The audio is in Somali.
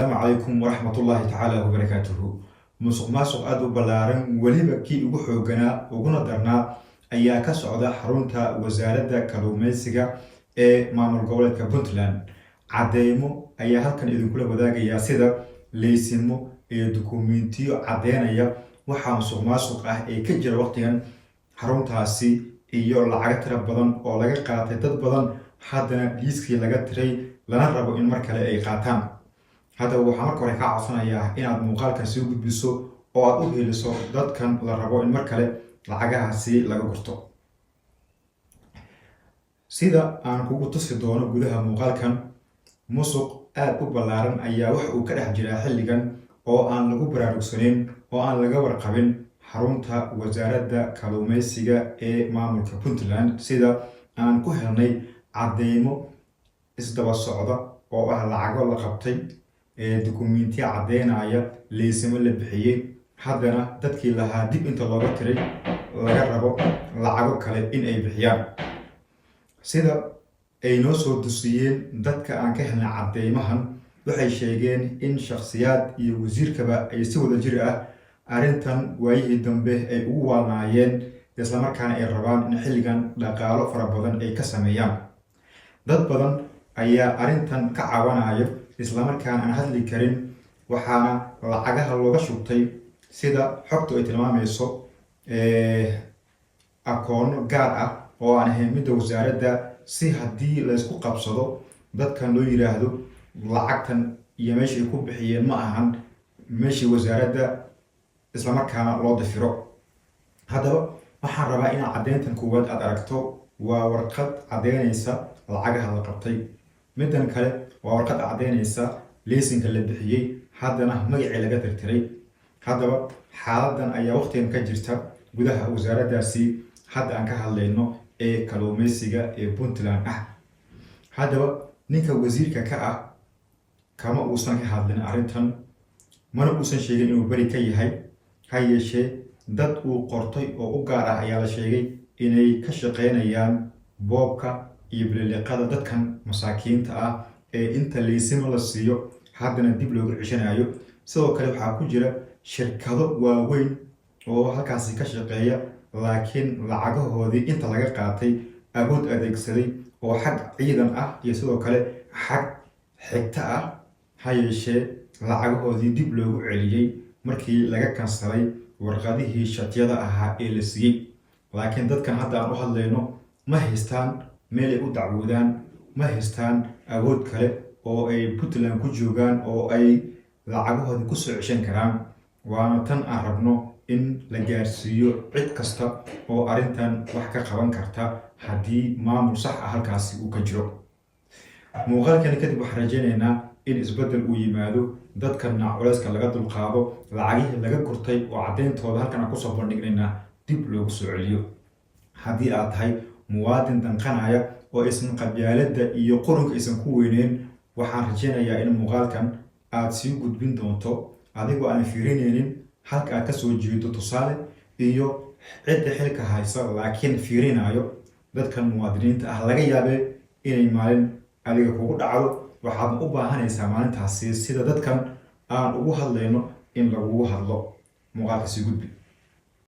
السلام عليكم ورحمة الله تعالى وبركاته. musuq maasuq aad u ballaaran weliba kii ugu xoogganaa uguna darnaa ayaa ka socda xarunta wasaaradda kalluumeysiga ee maamul goboleedka Puntland. Cadeymo ayaa halkan idinkula wadaagaya sida leysimo iyo dukumiintiyo cadeynaya waxa musuq maasuq ah ee ka jira waqtigan xaruntaasi iyo lacag tiro badan oo laga qaatay dad badan haddana liiskii laga tiray lana rabo in mar kale ay qaataan. haddaba waxaan marka hore kaa codsanayaa inaad muuqaalkan soo gudbiso oo aad u heliso dadkan la rabo in mar kale lacagahaasi laga gurto. sida aan kugu tusi doono gudaha muuqaalkan, musuq aad u ballaaran ayaa wax uu ka dhex jiraa xilligan oo aan lagu baraarugsanayn oo aan laga warqabin xarunta wasaaradda kalluumeysiga ee maamulka Puntland. sida aan ku helnay cadeymo isdaba socda oo ah lacago la qabtay, dukumiintiyo cadeynaya leysimo la bixiyey, haddana dadkii lahaa dib inta looga tiray laga rabo lacago kale in ay bixiyaan. sida ay noo soo tusiyeen dadka aan ka helnay cadeymahan, waxay sheegeen in shakhsiyaad iyo wasiirkaba ay si wada jir ah arrintan waayihii dambe ay ugu waalnaayeen, islamarkaana ay rabaan in xilligan dhaqaalo fara badan ay ka sameeyaan. dad badan ayaa arrintan ka caawinayo islamarkaana aan hadli karin, waxaana lacagaha looga shubtay sida xogtu ay tilmaamayso akoono gaar ah oo aan ahayn midda wasaaradda, si haddii laysku qabsado dadkan loo yiraahdo lacagtan iyo meeshay ku bixiyeen ma ahan meeshii wasaaradda, islamarkaana loo dafiro. haddaba waxaan rabaa inaad caddeyntan koowaad aad aragto. waa warqad cadeynaysa lacagaha la qabtay. middan kale waa warqad cadeynaysa leysinka la bixiyey, haddana magacii laga tirtiray. haddaba xaaladan ayaa waqtigan ka jirta gudaha wasaaraddaasi hadda aan ka hadlayno ee kalluumeysiga ee Puntland ah. haddaba ninka wasiirka ka ah kama uusan ka hadlin arrintan, mana uusan sheegin inuu bari ka yahay. ha yeeshee dad uu qortay oo u gaar ah ayaa la sheegay inay ka shaqeynayaan boobka iyo bilileeqada dadkan masaakiinta ah ee inta leysimo la siiyo haddana dib loogu ceshanayo. sidoo kale waxaa ku jira shirkado waaweyn oo halkaasi ka shaqeeya, laakiin lacagahoodii inta laga qaatay awood adeegsaday oo xag ciidan ah iyo sidoo kale xag xigta ah. ha yeeshee lacagahoodii dib loogu celiyey markii laga kansalay warqadihii shatiyada ahaa ee la siiyey. laakiin dadkan hadda aan u hadlayno ma haystaan meel ay u dacwoodaan, ma haystaan awood kale oo ay Puntland ku joogaan oo ay lacagahoodii ku soo ceshan karaan. waana tan aan rabno in la gaarsiiyo cid kasta oo arrintan wax ka qaban karta haddii maamul sax ah halkaasi uu ka jiro. muuqaalkani kadib waxaan rajaynaynaa in isbeddel uu yimaado, dadkana culayska laga dulqaado, lacagihii laga gurtay oo cadeyntooda halkan aan kusoo bandhignaynaa dib loogu soo celiyo. haddii aad tahay muwaadin danqanaya oo aysan qabyaaladda iyo qurunka aysan ku weyneyn, waxaan rajaynayaa in muuqaalkan aad sii gudbin doonto adigoo aan fiirinaynin halka aad ka soo jeedo tusaale iyo cidda xilka haysa, laakiin fiirinayo dadkan muwaadiniinta ah. laga yaabee inay maalin adiga kugu dhacdo, waxaad u baahanaysaa maalintaasi sida dadkan aan ugu hadlayno in lagugu hadlo. muuqaalka sii gudbi.